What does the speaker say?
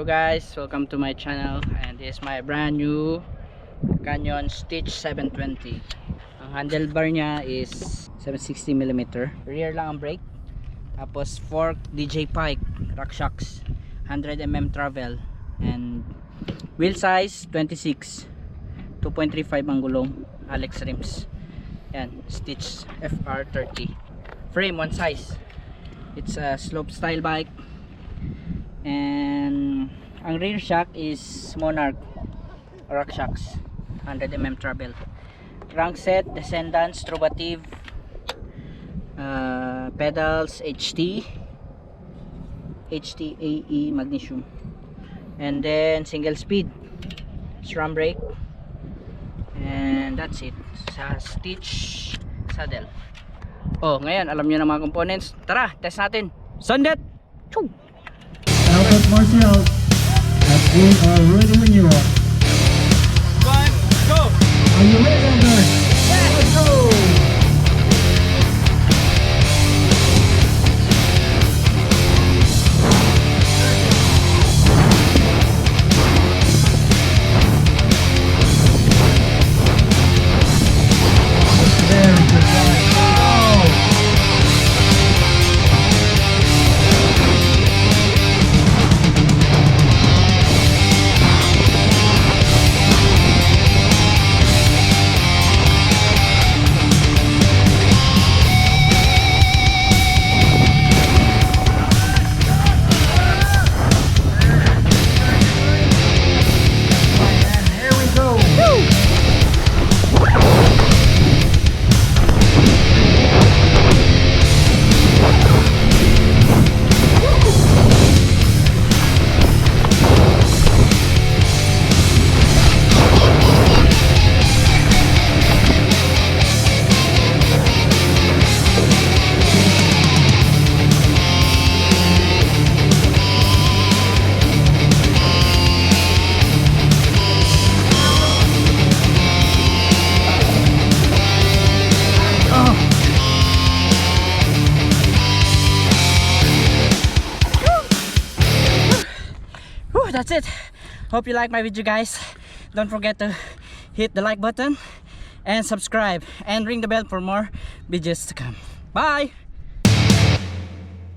Hello guys, welcome to my channel, and this is my brand new Canyon Stitch 720. Ang handlebar niya is 760mm, rear lang ang brake, tapos fork DJ Pike rock shocks, 100mm travel, and wheel size 26, 2.35 ang gulong, Alex rims. Yan, Stitch FR30. Frame one size. It's a Slopestyle bike. And ang rear shock is Monarch rock shocks, 100mm travel. Crankset Descendants Trubative, pedals HTAE magnesium, and then single speed SRAM brake, and that's it sa Stitch saddle. Oh, ngayon alam niyo na mga components. Tara, test natin. Sundet. Choo! Albert Martial, and we are ready when you are. 1, go! Are you ready, Albert? Yeah, let's go! Very good ride. Oh! That's it. Hope you like my video, guys. Don't forget to hit the like button and subscribe and ring the bell for more videos to come. Bye.